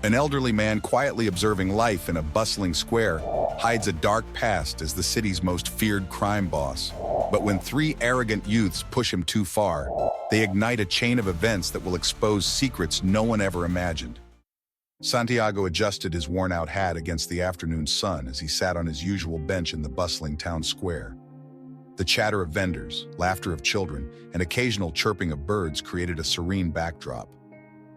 An elderly man quietly observing life in a bustling square hides a dark past as the city's most feared crime boss. But when three arrogant youths push him too far, they ignite a chain of events that will expose secrets no one ever imagined. Santiago adjusted his worn-out hat against the afternoon sun as he sat on his usual bench in the bustling town square. The chatter of vendors, laughter of children, and occasional chirping of birds created a serene backdrop.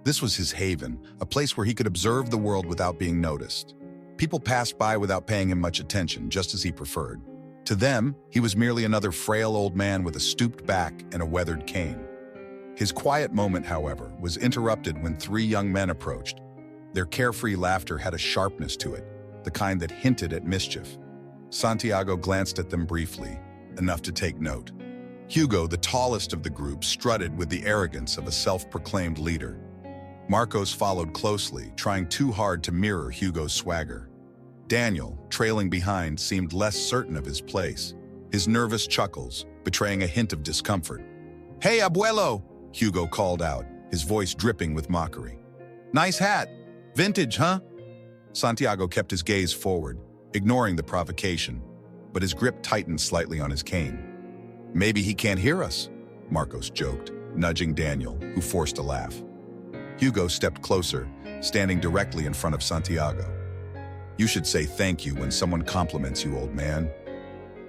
This was his haven, a place where he could observe the world without being noticed. People passed by without paying him much attention, just as he preferred. To them, he was merely another frail old man with a stooped back and a weathered cane. His quiet moment, however, was interrupted when three young men approached. Their carefree laughter had a sharpness to it, the kind that hinted at mischief. Santiago glanced at them briefly, enough to take note. Hugo, the tallest of the group, strutted with the arrogance of a self-proclaimed leader. Marcos followed closely, trying too hard to mirror Hugo's swagger. Daniel, trailing behind, seemed less certain of his place, his nervous chuckles betraying a hint of discomfort. "Hey, abuelo!" Hugo called out, his voice dripping with mockery. "Nice hat! Vintage, huh?" Santiago kept his gaze forward, ignoring the provocation, but his grip tightened slightly on his cane. "Maybe he can't hear us," Marcos joked, nudging Daniel, who forced a laugh. Hugo stepped closer, standing directly in front of Santiago. "You should say thank you when someone compliments you, old man."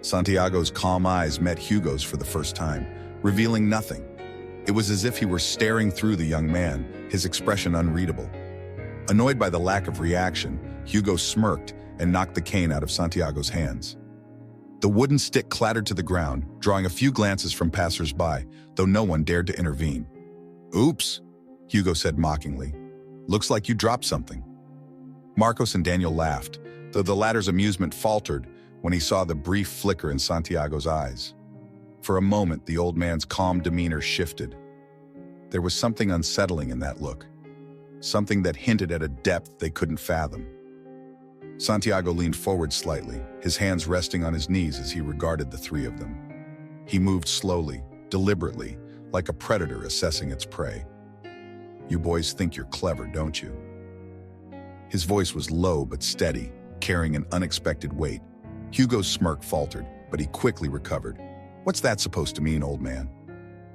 Santiago's calm eyes met Hugo's for the first time, revealing nothing. It was as if he were staring through the young man, his expression unreadable. Annoyed by the lack of reaction, Hugo smirked and knocked the cane out of Santiago's hands. The wooden stick clattered to the ground, drawing a few glances from passers-by, though no one dared to intervene. "Oops," Hugo said mockingly. "Looks like you dropped something." Marcos and Daniel laughed, though the latter's amusement faltered when he saw the brief flicker in Santiago's eyes. For a moment, the old man's calm demeanor shifted. There was something unsettling in that look, something that hinted at a depth they couldn't fathom. Santiago leaned forward slightly, his hands resting on his knees as he regarded the three of them. He moved slowly, deliberately, like a predator assessing its prey. "You boys think you're clever, don't you?" His voice was low but steady, carrying an unexpected weight. Hugo's smirk faltered, but he quickly recovered. "What's that supposed to mean, old man?"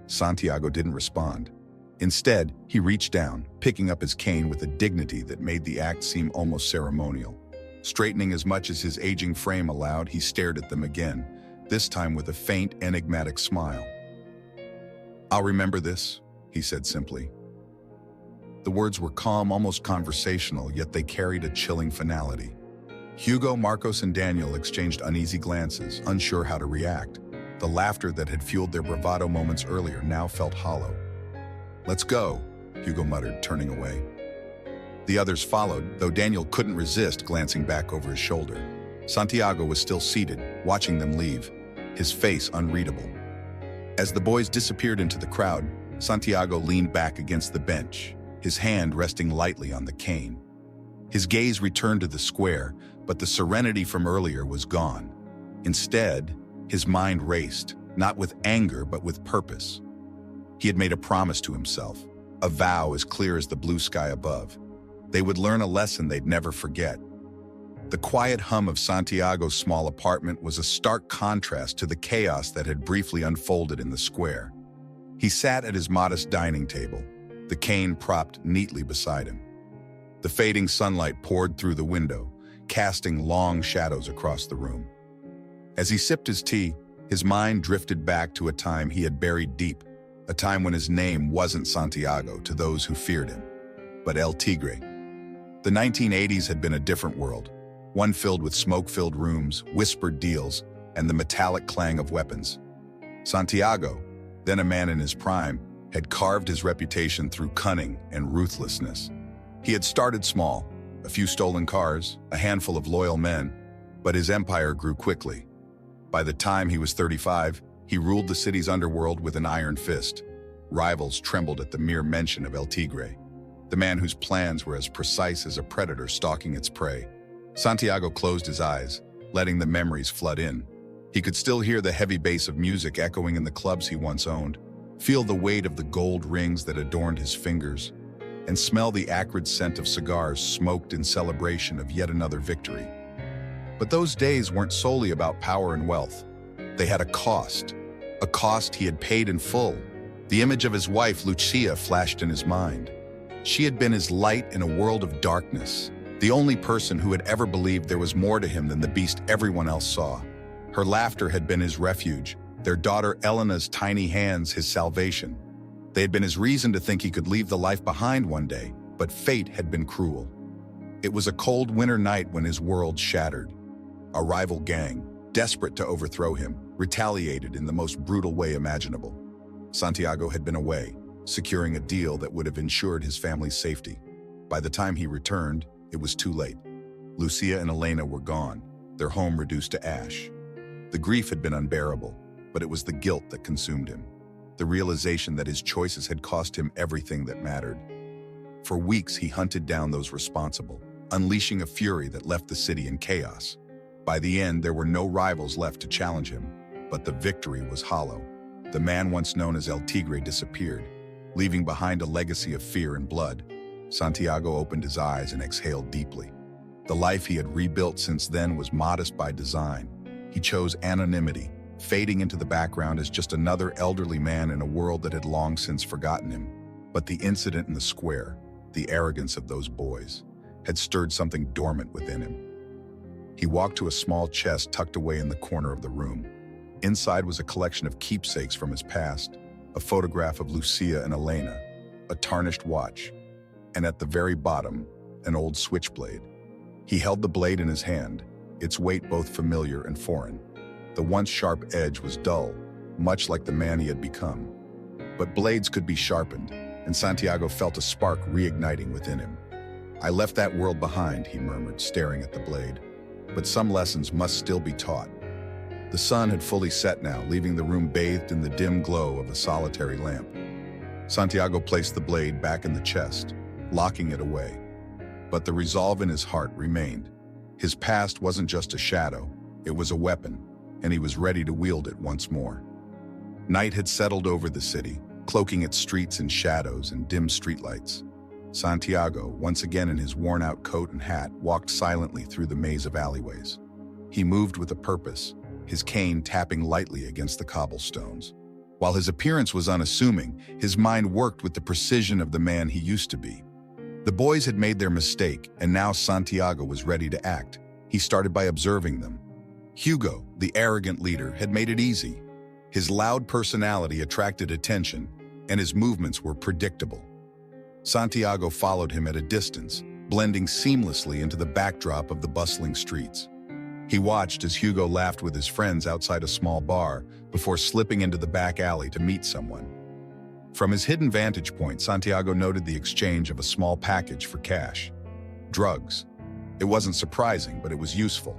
Santiago didn't respond. Instead, he reached down, picking up his cane with a dignity that made the act seem almost ceremonial. Straightening as much as his aging frame allowed, he stared at them again, this time with a faint, enigmatic smile. "I'll remember this," he said simply. The words were calm, almost conversational, yet they carried a chilling finality. Hugo, Marcos, and Daniel exchanged uneasy glances, unsure how to react. The laughter that had fueled their bravado moments earlier now felt hollow. "Let's go," Hugo muttered, turning away. The others followed, though Daniel couldn't resist glancing back over his shoulder. Santiago was still seated, watching them leave, his face unreadable. As the boys disappeared into the crowd, Santiago leaned back against the bench, his hand resting lightly on the cane. His gaze returned to the square, but the serenity from earlier was gone. Instead, his mind raced, not with anger but with purpose. He had made a promise to himself, a vow as clear as the blue sky above. They would learn a lesson they'd never forget. The quiet hum of Santiago's small apartment was a stark contrast to the chaos that had briefly unfolded in the square. He sat at his modest dining table, the cane propped neatly beside him. The fading sunlight poured through the window, casting long shadows across the room. As he sipped his tea, his mind drifted back to a time he had buried deep, a time when his name wasn't Santiago to those who feared him, but El Tigre. The 1980s had been a different world, one filled with smoke-filled rooms, whispered deals, and the metallic clang of weapons. Santiago, then a man in his prime, had carved his reputation through cunning and ruthlessness. He had started small, a few stolen cars, a handful of loyal men, but his empire grew quickly. By the time he was 35, he ruled the city's underworld with an iron fist. Rivals trembled at the mere mention of El Tigre, the man whose plans were as precise as a predator stalking its prey. Santiago closed his eyes, letting the memories flood in. He could still hear the heavy bass of music echoing in the clubs he once owned, feel the weight of the gold rings that adorned his fingers. and smell the acrid scent of cigars smoked in celebration of yet another victory. But those days weren't solely about power and wealth. They had a cost he had paid in full. The image of his wife, Lucia, flashed in his mind. She had been his light in a world of darkness, the only person who had ever believed there was more to him than the beast everyone else saw. Her laughter had been his refuge, their daughter Elena's tiny hands his salvation. They had been his reason to think he could leave the life behind one day, but fate had been cruel. It was a cold winter night when his world shattered. A rival gang, desperate to overthrow him, retaliated in the most brutal way imaginable. Santiago had been away, securing a deal that would have ensured his family's safety. By the time he returned, it was too late. Lucia and Elena were gone, their home reduced to ash. The grief had been unbearable, but it was the guilt that consumed him. The realization that his choices had cost him everything that mattered. For weeks, he hunted down those responsible, unleashing a fury that left the city in chaos. By the end, there were no rivals left to challenge him, but the victory was hollow. The man once known as El Tigre disappeared, leaving behind a legacy of fear and blood. Santiago opened his eyes and exhaled deeply. The life he had rebuilt since then was modest by design. He chose anonymity, fading into the background as just another elderly man in a world that had long since forgotten him. But the incident in the square, the arrogance of those boys, had stirred something dormant within him. He walked to a small chest tucked away in the corner of the room. Inside was a collection of keepsakes from his past, a photograph of Lucia and Elena, a tarnished watch, and at the very bottom, an old switchblade. He held the blade in his hand, its weight both familiar and foreign. The once sharp edge was dull, much like the man he had become. But blades could be sharpened, and Santiago felt a spark reigniting within him. "I left that world behind," he murmured, staring at the blade. "But some lessons must still be taught." The sun had fully set now, leaving the room bathed in the dim glow of a solitary lamp. Santiago placed the blade back in the chest, locking it away. But the resolve in his heart remained. His past wasn't just a shadow, it was a weapon, and he was ready to wield it once more. Night had settled over the city, cloaking its streets in shadows and dim streetlights. Santiago, once again in his worn-out coat and hat, walked silently through the maze of alleyways. He moved with a purpose, his cane tapping lightly against the cobblestones. While his appearance was unassuming, his mind worked with the precision of the man he used to be. The boys had made their mistake, and now Santiago was ready to act. He started by observing them. Hugo, the arrogant leader, had made it easy. His loud personality attracted attention, and his movements were predictable. Santiago followed him at a distance, blending seamlessly into the backdrop of the bustling streets. He watched as Hugo laughed with his friends outside a small bar before slipping into the back alley to meet someone. From his hidden vantage point, Santiago noted the exchange of a small package for cash. Drugs. It wasn't surprising, but it was useful.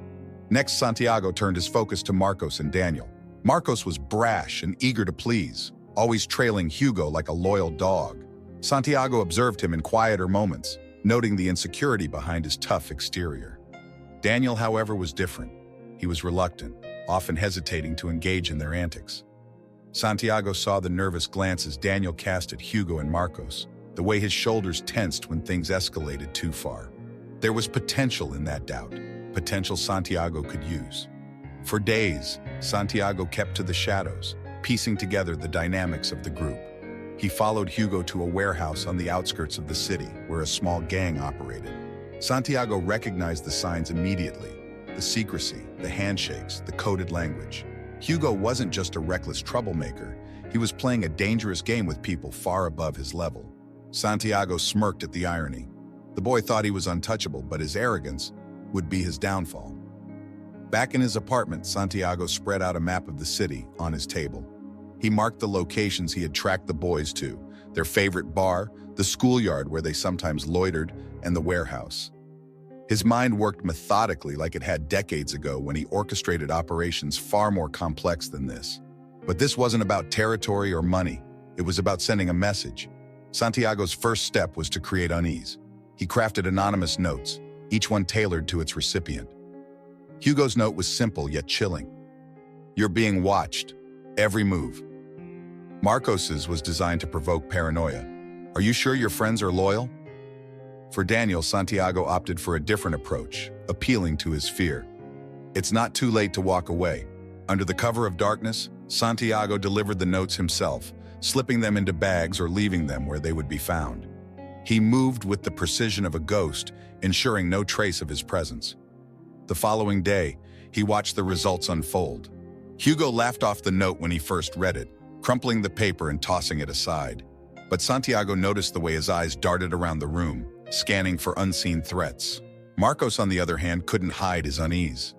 Next, Santiago turned his focus to Marcos and Daniel. Marcos was brash and eager to please, always trailing Hugo like a loyal dog. Santiago observed him in quieter moments, noting the insecurity behind his tough exterior. Daniel, however, was different. He was reluctant, often hesitating to engage in their antics. Santiago saw the nervous glances Daniel cast at Hugo and Marcos, the way his shoulders tensed when things escalated too far. There was potential in that doubt, potential Santiago could use. For days, Santiago kept to the shadows, piecing together the dynamics of the group. He followed Hugo to a warehouse on the outskirts of the city, where a small gang operated. Santiago recognized the signs immediately: the secrecy, the handshakes, the coded language. Hugo wasn't just a reckless troublemaker, he was playing a dangerous game with people far above his level. Santiago smirked at the irony. The boy thought he was untouchable, but his arrogance would be his downfall. Back in his apartment, Santiago spread out a map of the city on his table. He marked the locations he had tracked the boys to: their favorite bar, the schoolyard where they sometimes loitered, and the warehouse. His mind worked methodically like it had decades ago when he orchestrated operations far more complex than this. But this wasn't about territory or money. It was about sending a message. Santiago's first step was to create unease. He crafted anonymous notes, each one tailored to its recipient. Hugo's note was simple yet chilling. "You're being watched. Every move." Marcos's was designed to provoke paranoia. Are you sure your friends are loyal? For Daniel, Santiago opted for a different approach, appealing to his fear. It's not too late to walk away. Under the cover of darkness, Santiago delivered the notes himself, slipping them into bags or leaving them where they would be found. He moved with the precision of a ghost, ensuring no trace of his presence. The following day, he watched the results unfold. Hugo laughed off the note when he first read it, crumpling the paper and tossing it aside. But Santiago noticed the way his eyes darted around the room, scanning for unseen threats. Marcos, on the other hand, couldn't hide his unease.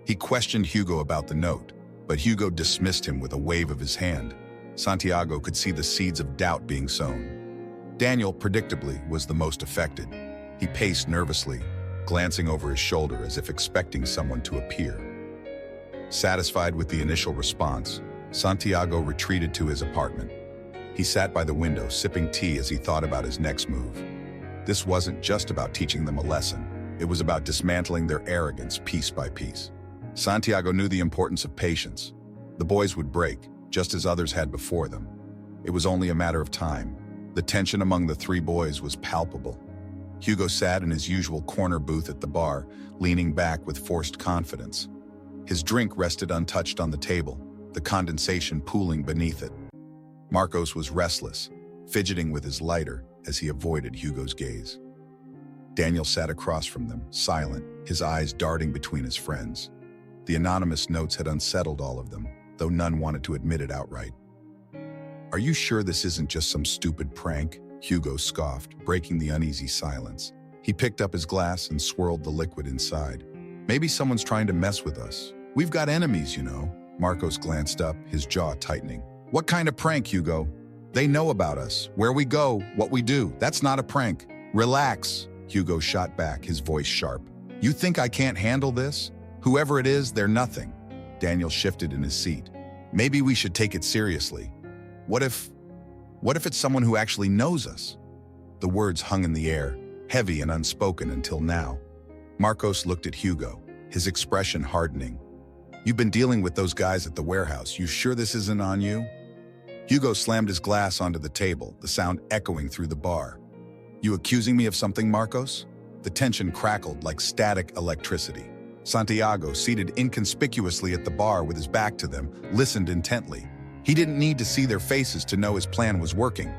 He questioned Hugo about the note, but Hugo dismissed him with a wave of his hand. Santiago could see the seeds of doubt being sown. Daniel, predictably, was the most affected. He paced nervously, glancing over his shoulder as if expecting someone to appear. Satisfied with the initial response, Santiago retreated to his apartment. He sat by the window, sipping tea as he thought about his next move. This wasn't just about teaching them a lesson. It was about dismantling their arrogance piece by piece. Santiago knew the importance of patience. The boys would break, just as others had before them. It was only a matter of time. The tension among the three boys was palpable. Hugo sat in his usual corner booth at the bar, leaning back with forced confidence. His drink rested untouched on the table, the condensation pooling beneath it. Marcos was restless, fidgeting with his lighter as he avoided Hugo's gaze. Daniel sat across from them, silent, his eyes darting between his friends. The anonymous notes had unsettled all of them, though none wanted to admit it outright. "Are you sure this isn't just some stupid prank?" Hugo scoffed, breaking the uneasy silence. He picked up his glass and swirled the liquid inside. "Maybe someone's trying to mess with us. We've got enemies, you know." Marcos glanced up, his jaw tightening. "What kind of prank, Hugo? They know about us, where we go, what we do. That's not a prank." "Relax," Hugo shot back, his voice sharp. "You think I can't handle this? Whoever it is, they're nothing." Daniel shifted in his seat. "Maybe we should take it seriously. What if it's someone who actually knows us?" The words hung in the air, heavy and unspoken until now. Marcos looked at Hugo, his expression hardening. "You've been dealing with those guys at the warehouse. You sure this isn't on you?" Hugo slammed his glass onto the table, the sound echoing through the bar. "You accusing me of something, Marcos?" The tension crackled like static electricity. Santiago, seated inconspicuously at the bar with his back to them, listened intently. He didn't need to see their faces to know his plan was working.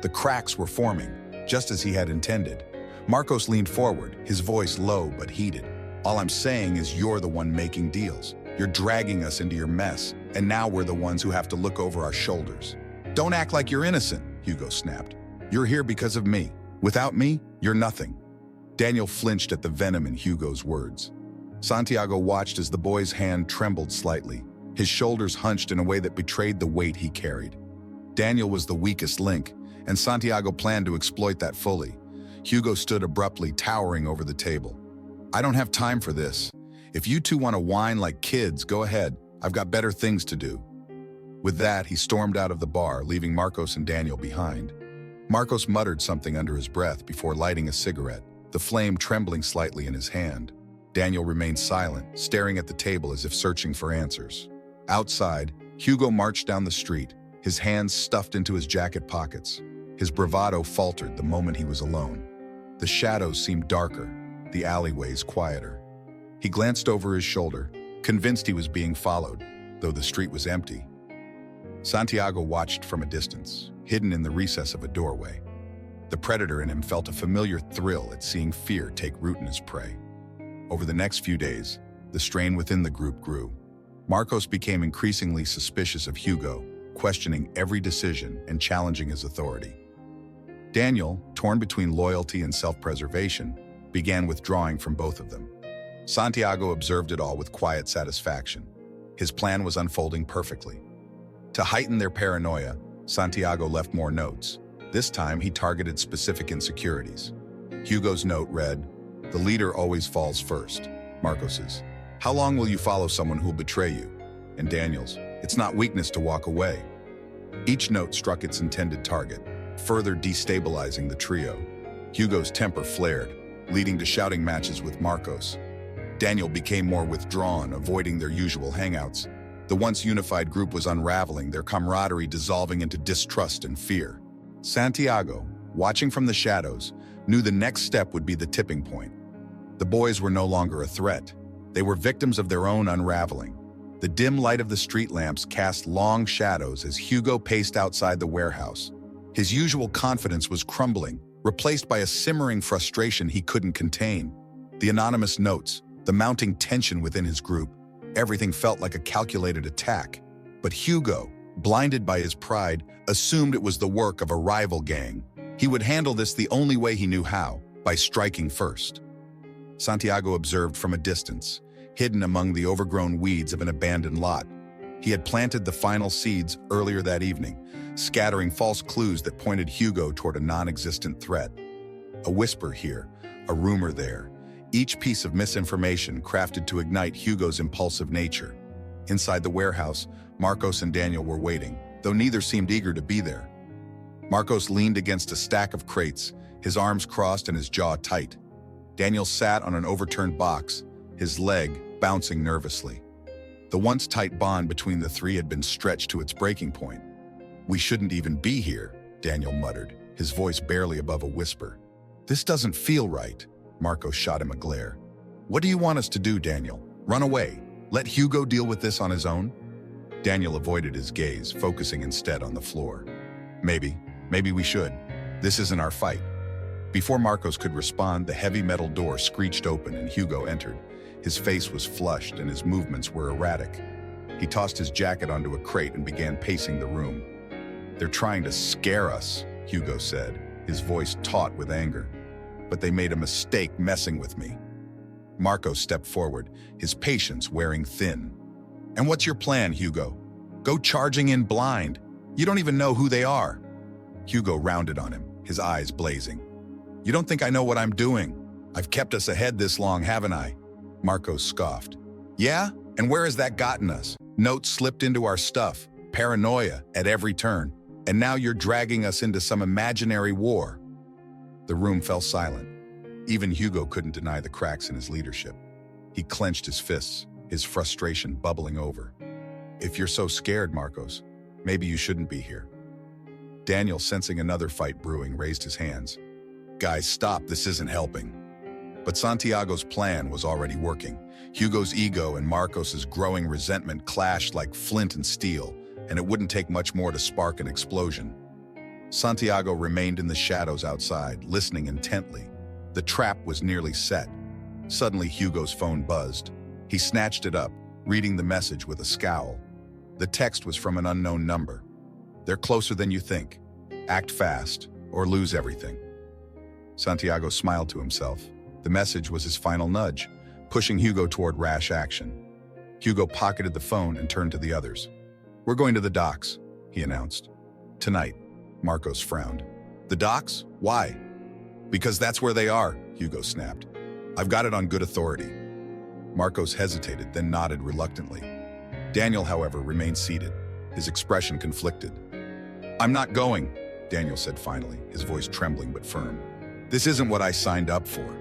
The cracks were forming, just as he had intended. Marcos leaned forward, his voice low but heated. "All I'm saying is you're the one making deals. You're dragging us into your mess, and now we're the ones who have to look over our shoulders." "Don't act like you're innocent," Hugo snapped. "You're here because of me. Without me, you're nothing." Daniel flinched at the venom in Hugo's words. Santiago watched as the boy's hand trembled slightly, his shoulders hunched in a way that betrayed the weight he carried. Daniel was the weakest link, and Santiago planned to exploit that fully. Hugo stood abruptly, towering over the table. "I don't have time for this. If you two want to whine like kids, go ahead. I've got better things to do." With that, he stormed out of the bar, leaving Marcos and Daniel behind. Marcos muttered something under his breath before lighting a cigarette, the flame trembling slightly in his hand. Daniel remained silent, staring at the table as if searching for answers. Outside, Hugo marched down the street, his hands stuffed into his jacket pockets. His bravado faltered the moment he was alone. The shadows seemed darker, the alleyways quieter. He glanced over his shoulder, convinced he was being followed, though the street was empty. Santiago watched from a distance, hidden in the recess of a doorway. The predator in him felt a familiar thrill at seeing fear take root in his prey. Over the next few days, the strain within the group grew. Marcos became increasingly suspicious of Hugo, questioning every decision and challenging his authority. Daniel, torn between loyalty and self-preservation, began withdrawing from both of them. Santiago observed it all with quiet satisfaction. His plan was unfolding perfectly. To heighten their paranoia, Santiago left more notes. This time, he targeted specific insecurities. Hugo's note read, "The leader always falls first." Marcos's, "How long will you follow someone who'll betray you?" And Daniel's, "It's not weakness to walk away." Each note struck its intended target, further destabilizing the trio. Hugo's temper flared, leading to shouting matches with Marcos. Daniel became more withdrawn, avoiding their usual hangouts. The once unified group was unraveling, their camaraderie dissolving into distrust and fear. Santiago, watching from the shadows, knew the next step would be the tipping point. The boys were no longer a threat. They were victims of their own unraveling. The dim light of the street lamps cast long shadows as Hugo paced outside the warehouse. His usual confidence was crumbling, replaced by a simmering frustration he couldn't contain. The anonymous notes, the mounting tension within his group, everything felt like a calculated attack. But Hugo, blinded by his pride, assumed it was the work of a rival gang. He would handle this the only way he knew how, by striking first. Santiago observed from a distance, hidden among the overgrown weeds of an abandoned lot. He had planted the final seeds earlier that evening, scattering false clues that pointed Hugo toward a non-existent threat. A whisper here, a rumor there, each piece of misinformation crafted to ignite Hugo's impulsive nature. Inside the warehouse, Marcos and Daniel were waiting, though neither seemed eager to be there. Marcos leaned against a stack of crates, his arms crossed and his jaw tight. Daniel sat on an overturned box, his leg bouncing nervously. The once tight bond between the three had been stretched to its breaking point. "We shouldn't even be here," Daniel muttered, his voice barely above a whisper. "This doesn't feel right." Marcos shot him a glare. "What do you want us to do, Daniel? Run away? Let Hugo deal with this on his own?" Daniel avoided his gaze, focusing instead on the floor. Maybe we should. This isn't our fight." Before Marcos could respond, the heavy metal door screeched open and Hugo entered. His face was flushed and his movements were erratic. He tossed his jacket onto a crate and began pacing the room. "They're trying to scare us," Hugo said, his voice taut with anger. "But they made a mistake messing with me." Marcos stepped forward, his patience wearing thin. "And what's your plan, Hugo? Go charging in blind. You don't even know who they are." Hugo rounded on him, his eyes blazing. "You don't think I know what I'm doing? I've kept us ahead this long, haven't I?" Marcos scoffed. "Yeah? And where has that gotten us? Notes slipped into our stuff, paranoia at every turn, and now you're dragging us into some imaginary war." The room fell silent. Even Hugo couldn't deny the cracks in his leadership. He clenched his fists, his frustration bubbling over. "If you're so scared, Marcos, maybe you shouldn't be here." Daniel, sensing another fight brewing, raised his hands. "Guys, stop, this isn't helping." But Santiago's plan was already working. Hugo's ego and Marcos's growing resentment clashed like flint and steel, and it wouldn't take much more to spark an explosion. Santiago remained in the shadows outside, listening intently. The trap was nearly set. Suddenly, Hugo's phone buzzed. He snatched it up, reading the message with a scowl. The text was from an unknown number. "They're closer than you think. Act fast, or lose everything." Santiago smiled to himself. The message was his final nudge, pushing Hugo toward rash action. Hugo pocketed the phone and turned to the others. "We're going to the docks," he announced. "Tonight." Marcos frowned. "The docks? Why?" "Because that's where they are," Hugo snapped. "I've got it on good authority." Marcos hesitated, then nodded reluctantly. Daniel, however, remained seated, his expression conflicted. "I'm not going," Daniel said finally, his voice trembling but firm. "This isn't what I signed up for."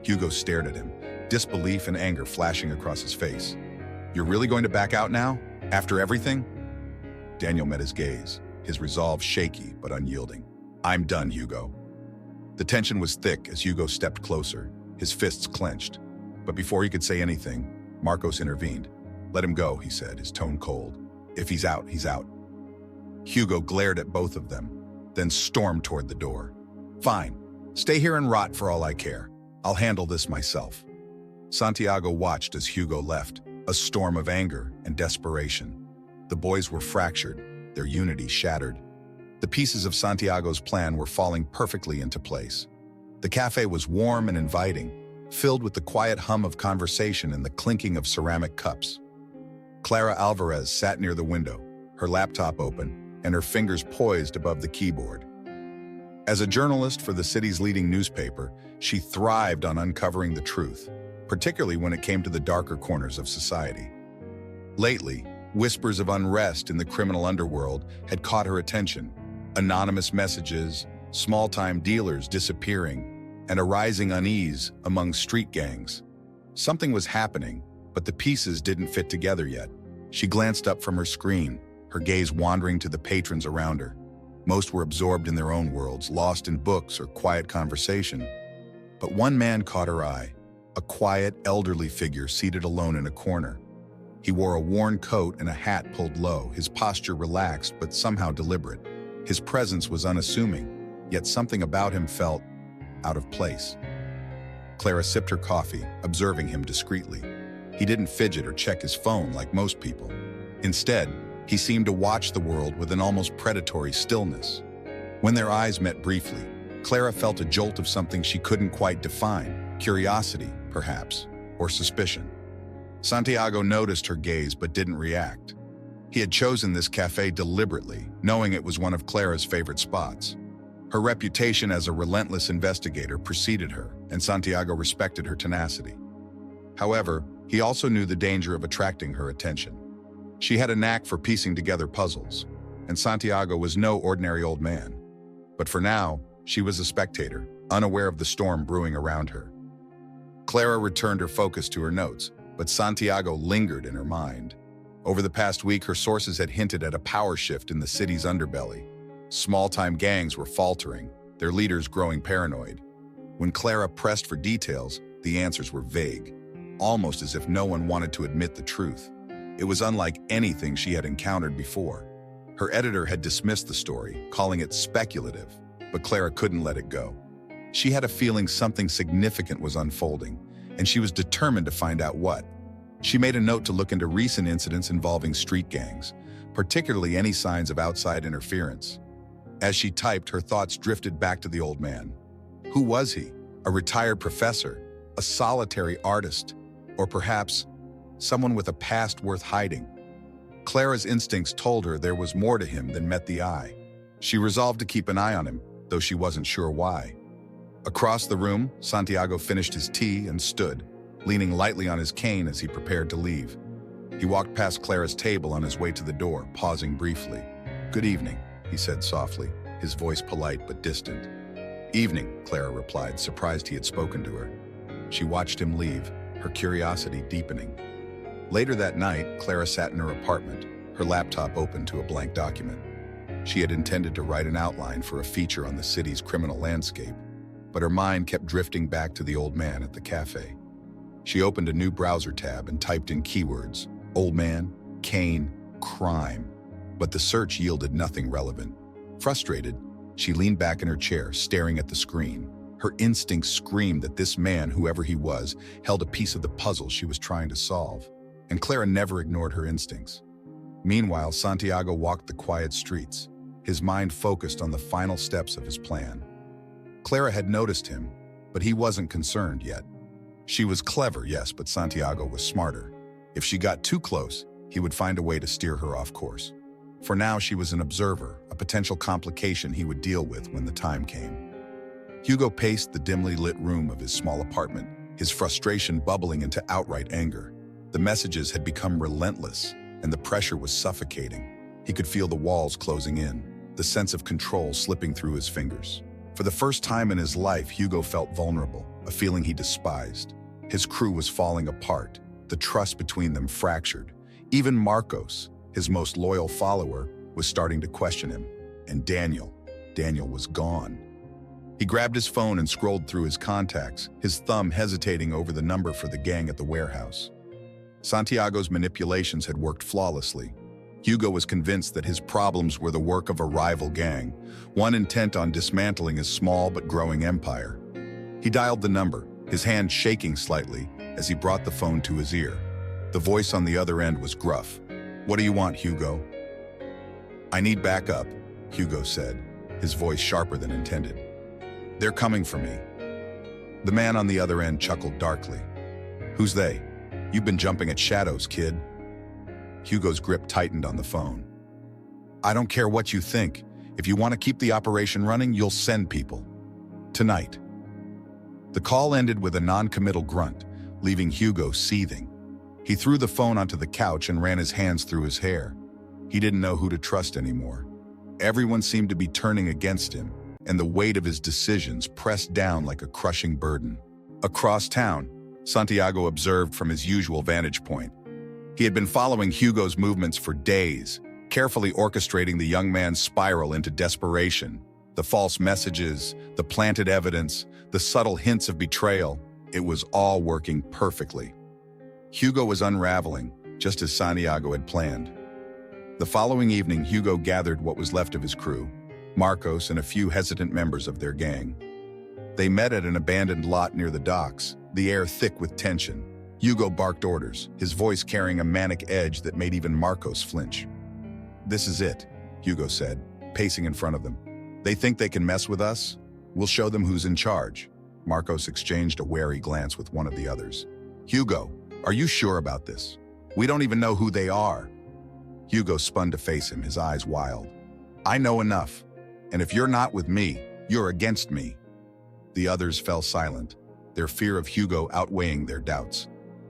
Hugo stared at him, disbelief and anger flashing across his face. "You're really going to back out now? After everything?" Daniel met his gaze, his resolve shaky but unyielding. "I'm done, Hugo." The tension was thick as Hugo stepped closer, his fists clenched. But before he could say anything, Marcos intervened. "Let him go," he said, his tone cold. "If he's out, he's out." Hugo glared at both of them, then stormed toward the door. "Fine. Stay here and rot for all I care. I'll handle this myself." Santiago watched as Hugo left, a storm of anger and desperation. The boys were fractured, their unity shattered. The pieces of Santiago's plan were falling perfectly into place. The cafe was warm and inviting, filled with the quiet hum of conversation and the clinking of ceramic cups. Clara Alvarez sat near the window, her laptop open, and her fingers poised above the keyboard. As a journalist for the city's leading newspaper, she thrived on uncovering the truth, particularly when it came to the darker corners of society. Lately, whispers of unrest in the criminal underworld had caught her attention. Anonymous messages, small-time dealers disappearing, and a rising unease among street gangs. Something was happening, but the pieces didn't fit together yet. She glanced up from her screen, her gaze wandering to the patrons around her. Most were absorbed in their own worlds, lost in books or quiet conversation. But one man caught her eye, a quiet, elderly figure seated alone in a corner. He wore a worn coat and a hat pulled low, his posture relaxed but somehow deliberate. His presence was unassuming, yet something about him felt out of place. Clara sipped her coffee, observing him discreetly. He didn't fidget or check his phone like most people. Instead, he seemed to watch the world with an almost predatory stillness. When their eyes met briefly, Clara felt a jolt of something she couldn't quite define, curiosity, perhaps, or suspicion. Santiago noticed her gaze but didn't react. He had chosen this cafe deliberately, knowing it was one of Clara's favorite spots. Her reputation as a relentless investigator preceded her, and Santiago respected her tenacity. However, he also knew the danger of attracting her attention. She had a knack for piecing together puzzles, and Santiago was no ordinary old man. But for now, she was a spectator, unaware of the storm brewing around her. Clara returned her focus to her notes, but Santiago lingered in her mind. Over the past week, her sources had hinted at a power shift in the city's underbelly. Small-time gangs were faltering, their leaders growing paranoid. When Clara pressed for details, the answers were vague, almost as if no one wanted to admit the truth. It was unlike anything she had encountered before. Her editor had dismissed the story, calling it speculative, but Clara couldn't let it go. She had a feeling something significant was unfolding, and she was determined to find out what. She made a note to look into recent incidents involving street gangs, particularly any signs of outside interference. As she typed, her thoughts drifted back to the old man. Who was he? A retired professor? A solitary artist? Or perhaps someone with a past worth hiding? Clara's instincts told her there was more to him than met the eye. She resolved to keep an eye on him, though she wasn't sure why. Across the room, Santiago finished his tea and stood, leaning lightly on his cane as he prepared to leave. He walked past Clara's table on his way to the door, pausing briefly. "Good evening," he said softly, his voice polite but distant. "Evening," Clara replied, surprised he had spoken to her. She watched him leave, her curiosity deepening. Later that night, Clara sat in her apartment, her laptop open to a blank document. She had intended to write an outline for a feature on the city's criminal landscape, but her mind kept drifting back to the old man at the cafe. She opened a new browser tab and typed in keywords: old man, cane, crime. But the search yielded nothing relevant. Frustrated, she leaned back in her chair, staring at the screen. Her instincts screamed that this man, whoever he was, held a piece of the puzzle she was trying to solve. And Clara never ignored her instincts. Meanwhile, Santiago walked the quiet streets, his mind focused on the final steps of his plan. Clara had noticed him, but he wasn't concerned yet. She was clever, yes, but Santiago was smarter. If she got too close, he would find a way to steer her off course. For now, she was an observer, a potential complication he would deal with when the time came. Hugo paced the dimly lit room of his small apartment, his frustration bubbling into outright anger. The messages had become relentless, and the pressure was suffocating. He could feel the walls closing in, the sense of control slipping through his fingers. For the first time in his life, Hugo felt vulnerable, a feeling he despised. His crew was falling apart, the trust between them fractured. Even Marcos, his most loyal follower, was starting to question him. And Daniel was gone. He grabbed his phone and scrolled through his contacts, his thumb hesitating over the number for the gang at the warehouse. Santiago's manipulations had worked flawlessly. Hugo was convinced that his problems were the work of a rival gang, one intent on dismantling his small but growing empire. He dialed the number, his hand shaking slightly as he brought the phone to his ear. The voice on the other end was gruff. "What do you want, Hugo?" "I need backup," Hugo said, his voice sharper than intended. "They're coming for me." The man on the other end chuckled darkly. "Who's they? You've been jumping at shadows, kid." Hugo's grip tightened on the phone. "I don't care what you think. If you want to keep the operation running, you'll send people. Tonight." The call ended with a non-committal grunt, leaving Hugo seething. He threw the phone onto the couch and ran his hands through his hair. He didn't know who to trust anymore. Everyone seemed to be turning against him, and the weight of his decisions pressed down like a crushing burden. Across town, Santiago observed from his usual vantage point. He had been following Hugo's movements for days, carefully orchestrating the young man's spiral into desperation. The false messages, the planted evidence, the subtle hints of betrayal, it was all working perfectly. Hugo was unraveling, just as Santiago had planned. The following evening, Hugo gathered what was left of his crew, Marcos and a few hesitant members of their gang. They met at an abandoned lot near the docks, the air thick with tension. Hugo barked orders, his voice carrying a manic edge that made even Marcos flinch. "This is it," Hugo said, pacing in front of them. "They think they can mess with us? We'll show them who's in charge." Marcos exchanged a wary glance with one of the others. "Hugo, are you sure about this? We don't even know who they are." Hugo spun to face him, his eyes wild. "I know enough, and if you're not with me, you're against me." The others fell silent, their fear of Hugo outweighing their doubts.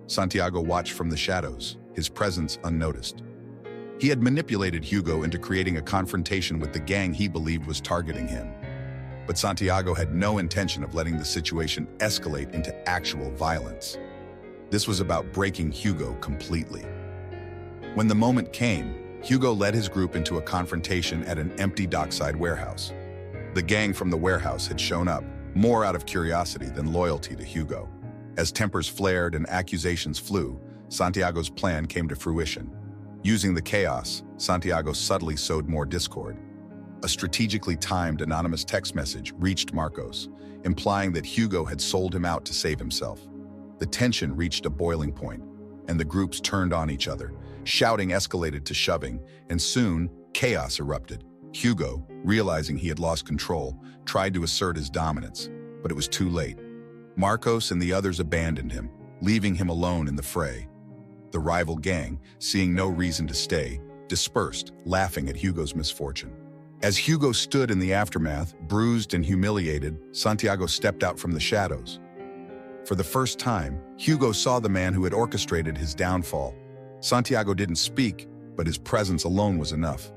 Santiago watched from the shadows, his presence unnoticed. He had manipulated Hugo into creating a confrontation with the gang he believed was targeting him. But Santiago had no intention of letting the situation escalate into actual violence. This was about breaking Hugo completely. When the moment came, Hugo led his group into a confrontation at an empty dockside warehouse. The gang from the warehouse had shown up, more out of curiosity than loyalty to Hugo. As tempers flared and accusations flew, Santiago's plan came to fruition. Using the chaos, Santiago subtly sowed more discord. A strategically timed anonymous text message reached Marcos, implying that Hugo had sold him out to save himself. The tension reached a boiling point, and the groups turned on each other. Shouting escalated to shoving, and soon, chaos erupted. Hugo, realizing he had lost control, tried to assert his dominance, but it was too late. Marcos and the others abandoned him, leaving him alone in the fray. The rival gang, seeing no reason to stay, dispersed, laughing at Hugo's misfortune. As Hugo stood in the aftermath, bruised and humiliated, Santiago stepped out from the shadows. For the first time, Hugo saw the man who had orchestrated his downfall. Santiago didn't speak, but his presence alone was enough.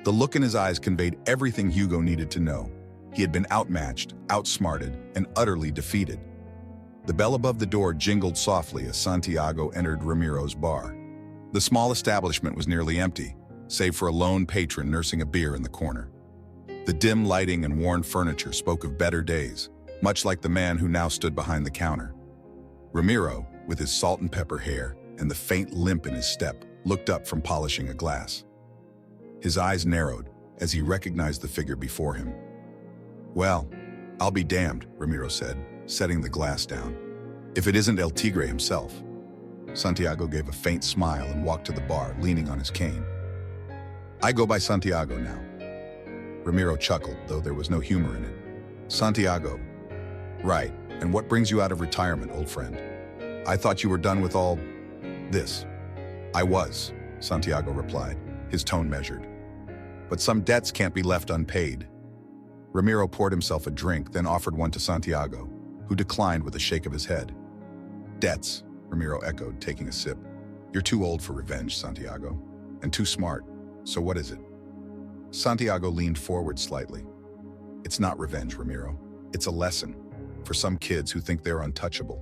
The look in his eyes conveyed everything Hugo needed to know. He had been outmatched, outsmarted, and utterly defeated. The bell above the door jingled softly as Santiago entered Ramiro's bar. The small establishment was nearly empty, save for a lone patron nursing a beer in the corner. The dim lighting and worn furniture spoke of better days, much like the man who now stood behind the counter. Ramiro, with his salt and pepper hair and the faint limp in his step, looked up from polishing a glass. His eyes narrowed as he recognized the figure before him. "Well, I'll be damned," Ramiro said, setting the glass down. "If it isn't El Tigre himself." Santiago gave a faint smile and walked to the bar, leaning on his cane. "I go by Santiago now." Ramiro chuckled, though there was no humor in it. "Santiago. Right, and what brings you out of retirement, old friend? I thought you were done with all this." "I was," Santiago replied, his tone measured. "But some debts can't be left unpaid." Ramiro poured himself a drink, then offered one to Santiago, who declined with a shake of his head. "Debts," Ramiro echoed, taking a sip. "You're too old for revenge, Santiago, and too smart. So what is it?" Santiago leaned forward slightly. "It's not revenge, Ramiro. It's a lesson, for some kids who think they're untouchable."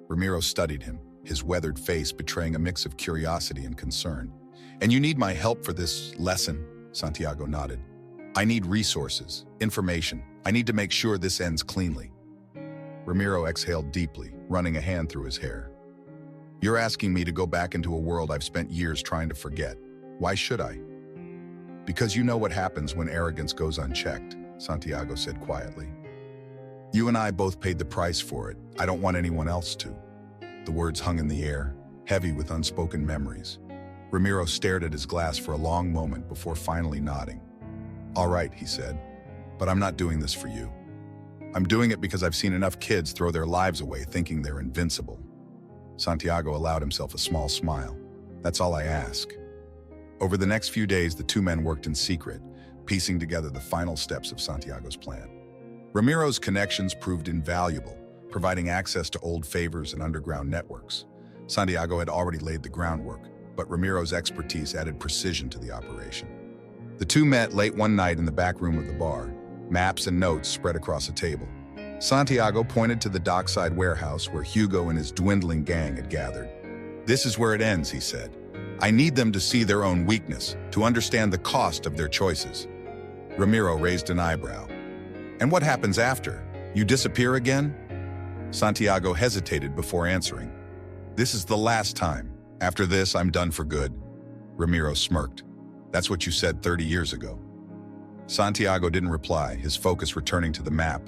Ramiro studied him, his weathered face betraying a mix of curiosity and concern. "And you need my help for this lesson?" Santiago nodded. "I need resources, information. I need to make sure this ends cleanly." Ramiro exhaled deeply, running a hand through his hair. "You're asking me to go back into a world I've spent years trying to forget. Why should I?" "Because you know what happens when arrogance goes unchecked," Santiago said quietly. "You and I both paid the price for it. I don't want anyone else to." The words hung in the air, heavy with unspoken memories. Ramiro stared at his glass for a long moment before finally nodding. "All right," he said, "but I'm not doing this for you. I'm doing it because I've seen enough kids throw their lives away thinking they're invincible." Santiago allowed himself a small smile. "That's all I ask." Over the next few days, the two men worked in secret, piecing together the final steps of Santiago's plan. Ramiro's connections proved invaluable, providing access to old favors and underground networks. Santiago had already laid the groundwork, but Ramiro's expertise added precision to the operation. The two met late one night in the back room of the bar, maps and notes spread across a table. Santiago pointed to the dockside warehouse where Hugo and his dwindling gang had gathered. "This is where it ends," he said. I need them to see their own weakness, to understand the cost of their choices. Ramiro raised an eyebrow. And what happens after? You disappear again? Santiago hesitated before answering. This is the last time. After this, I'm done for good. Ramiro smirked. That's what you said 30 years ago. Santiago didn't reply, his focus returning to the map.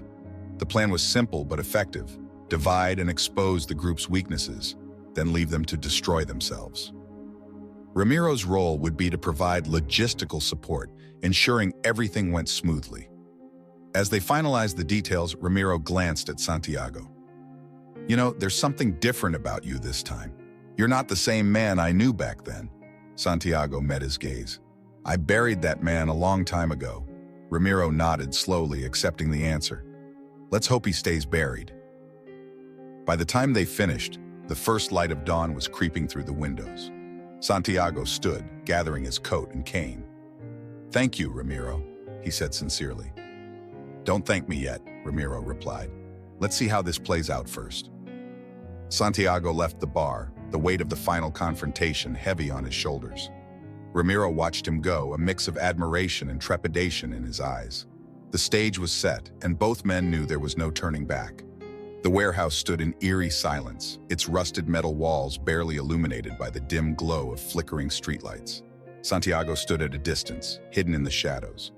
The plan was simple but effective. Divide and expose the group's weaknesses, then leave them to destroy themselves. Ramiro's role would be to provide logistical support, ensuring everything went smoothly. As they finalized the details, Ramiro glanced at Santiago. You know, there's something different about you this time. You're not the same man I knew back then. Santiago met his gaze. I buried that man a long time ago. Ramiro nodded slowly, accepting the answer. Let's hope he stays buried. By the time they finished, the first light of dawn was creeping through the windows. Santiago stood, gathering his coat and cane. Thank you, Ramiro, he said sincerely. Don't thank me yet, Ramiro replied. Let's see how this plays out first. Santiago left the bar, the weight of the final confrontation heavy on his shoulders. Ramiro watched him go, a mix of admiration and trepidation in his eyes. The stage was set, and both men knew there was no turning back. The warehouse stood in eerie silence, its rusted metal walls barely illuminated by the dim glow of flickering streetlights. Santiago stood at a distance, hidden in the shadows.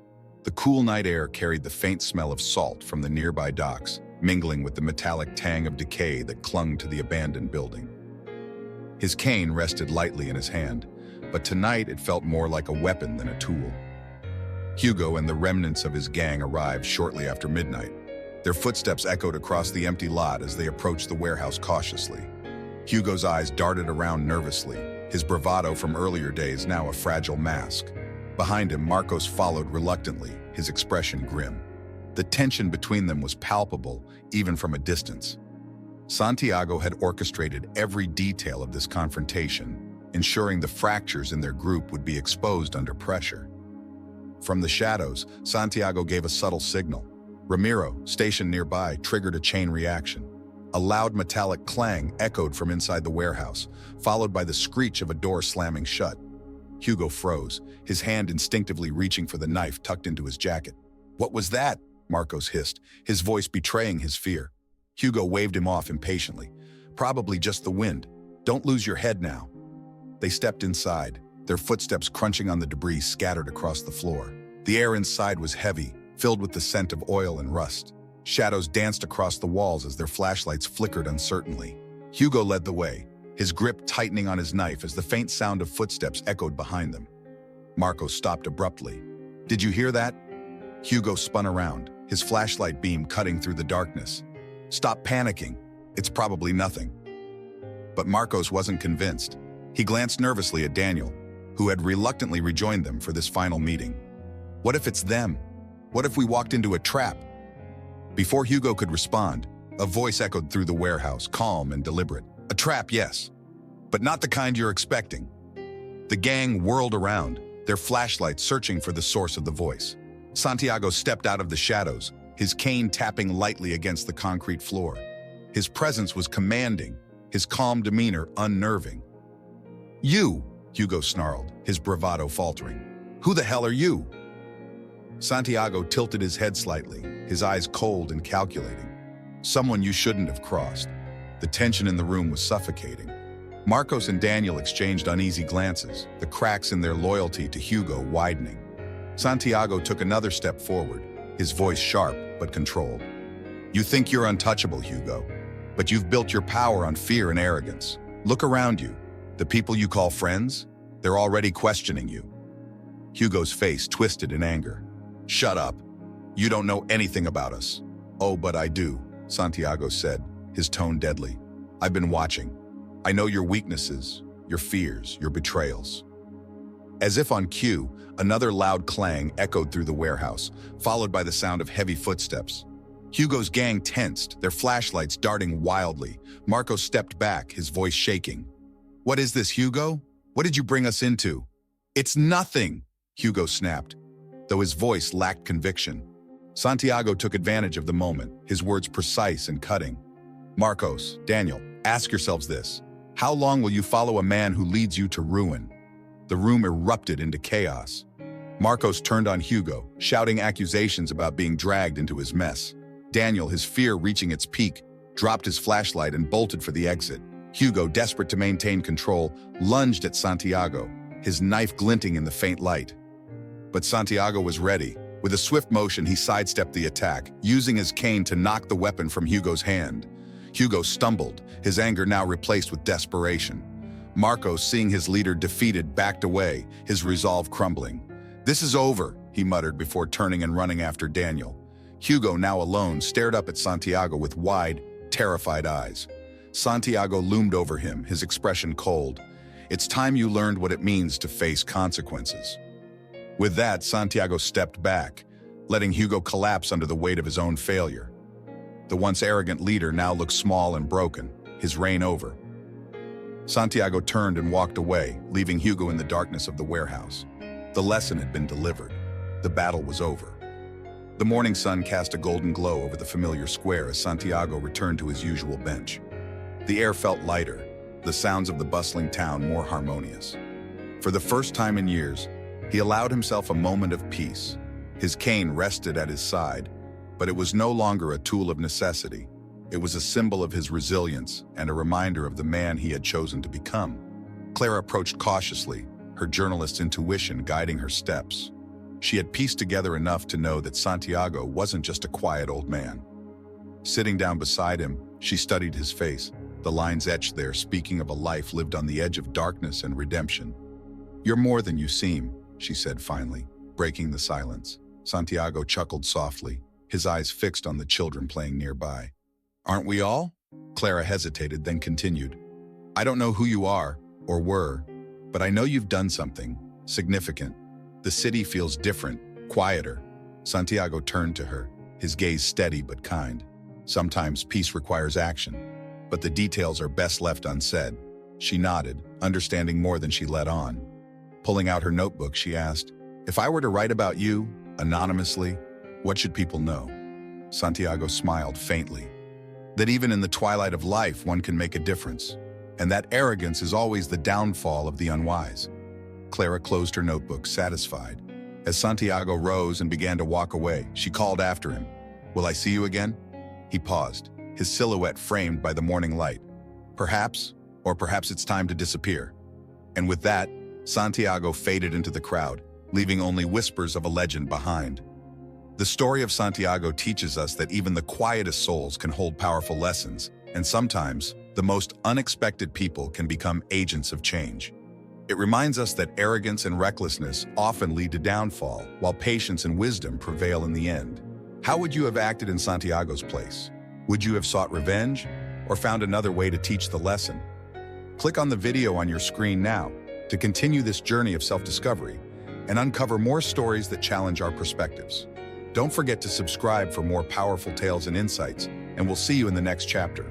The cool night air carried the faint smell of salt from the nearby docks, mingling with the metallic tang of decay that clung to the abandoned building. His cane rested lightly in his hand, but tonight it felt more like a weapon than a tool. Hugo and the remnants of his gang arrived shortly after midnight. Their footsteps echoed across the empty lot as they approached the warehouse cautiously. Hugo's eyes darted around nervously, his bravado from earlier days now a fragile mask. Behind him, Marcos followed reluctantly, his expression grim. The tension between them was palpable, even from a distance. Santiago had orchestrated every detail of this confrontation, ensuring the fractures in their group would be exposed under pressure. From the shadows, Santiago gave a subtle signal. Ramiro, stationed nearby, triggered a chain reaction. A loud metallic clang echoed from inside the warehouse, followed by the screech of a door slamming shut. Hugo froze, his hand instinctively reaching for the knife tucked into his jacket. What was that? Marcos hissed, his voice betraying his fear. Hugo waved him off impatiently. Probably just the wind. Don't lose your head now. They stepped inside, their footsteps crunching on the debris scattered across the floor. The air inside was heavy, filled with the scent of oil and rust. Shadows danced across the walls as their flashlights flickered uncertainly. Hugo led the way, his grip tightening on his knife as the faint sound of footsteps echoed behind them. Marcos stopped abruptly. Did you hear that? Hugo spun around, his flashlight beam cutting through the darkness. Stop panicking. It's probably nothing. But Marcos wasn't convinced. He glanced nervously at Daniel, who had reluctantly rejoined them for this final meeting. What if it's them? What if we walked into a trap? Before Hugo could respond, a voice echoed through the warehouse, calm and deliberate. A trap, yes, but not the kind you're expecting. The gang whirled around, their flashlights searching for the source of the voice. Santiago stepped out of the shadows, his cane tapping lightly against the concrete floor. His presence was commanding, his calm demeanor unnerving. You, Hugo snarled, his bravado faltering. Who the hell are you? Santiago tilted his head slightly, his eyes cold and calculating. Someone you shouldn't have crossed. The tension in the room was suffocating. Marcos and Daniel exchanged uneasy glances, the cracks in their loyalty to Hugo widening. Santiago took another step forward, his voice sharp but controlled. You think you're untouchable, Hugo, but you've built your power on fear and arrogance. Look around you. The people you call friends, they're already questioning you. Hugo's face twisted in anger. Shut up. You don't know anything about us. Oh, but I do, Santiago said, his tone deadly. I've been watching. I know your weaknesses, your fears, your betrayals. As if on cue, another loud clang echoed through the warehouse, followed by the sound of heavy footsteps. Hugo's gang tensed, their flashlights darting wildly. Marcos stepped back, his voice shaking. What is this, Hugo? What did you bring us into? It's nothing, Hugo snapped, though his voice lacked conviction. Santiago took advantage of the moment, his words precise and cutting. Marcos, Daniel, ask yourselves this. How long will you follow a man who leads you to ruin? The room erupted into chaos. Marcos turned on Hugo, shouting accusations about being dragged into his mess. Daniel, his fear reaching its peak, dropped his flashlight and bolted for the exit. Hugo, desperate to maintain control, lunged at Santiago, his knife glinting in the faint light. But Santiago was ready. With a swift motion, he sidestepped the attack, using his cane to knock the weapon from Hugo's hand. Hugo stumbled, his anger now replaced with desperation. Marcos, seeing his leader defeated, backed away, his resolve crumbling. "This is over," he muttered before turning and running after Daniel. Hugo, now alone, stared up at Santiago with wide, terrified eyes. Santiago loomed over him, his expression cold. "It's time you learned what it means to face consequences." With that, Santiago stepped back, letting Hugo collapse under the weight of his own failure. The once arrogant leader now looked small and broken, his reign over. Santiago turned and walked away, leaving Hugo in the darkness of the warehouse. The lesson had been delivered. The battle was over. The morning sun cast a golden glow over the familiar square as Santiago returned to his usual bench. The air felt lighter, the sounds of the bustling town more harmonious. For the first time in years, he allowed himself a moment of peace. His cane rested at his side, but it was no longer a tool of necessity. It was a symbol of his resilience and a reminder of the man he had chosen to become. Clara approached cautiously, her journalist's intuition guiding her steps. She had pieced together enough to know that Santiago wasn't just a quiet old man. Sitting down beside him, she studied his face, the lines etched there speaking of a life lived on the edge of darkness and redemption. "You're more than you seem," she said finally, breaking the silence. Santiago chuckled softly, his eyes fixed on the children playing nearby. "Aren't we all?" Clara hesitated, then continued. "I don't know who you are, or were, but I know you've done something significant. The city feels different, quieter." Santiago turned to her, his gaze steady but kind. "Sometimes peace requires action, but the details are best left unsaid." She nodded, understanding more than she let on. Pulling out her notebook, she asked, "If I were to write about you, anonymously, what should people know?" Santiago smiled faintly. "That even in the twilight of life, one can make a difference, and that arrogance is always the downfall of the unwise." Clara closed her notebook, satisfied. As Santiago rose and began to walk away, she called after him, "Will I see you again?" He paused, his silhouette framed by the morning light. "Perhaps, or perhaps it's time to disappear." And with that, Santiago faded into the crowd, leaving only whispers of a legend behind. The story of Santiago teaches us that even the quietest souls can hold powerful lessons, and sometimes, the most unexpected people can become agents of change. It reminds us that arrogance and recklessness often lead to downfall, while patience and wisdom prevail in the end. How would you have acted in Santiago's place? Would you have sought revenge, or found another way to teach the lesson? Click on the video on your screen now to continue this journey of self-discovery and uncover more stories that challenge our perspectives. Don't forget to subscribe for more powerful tales and insights, and we'll see you in the next chapter.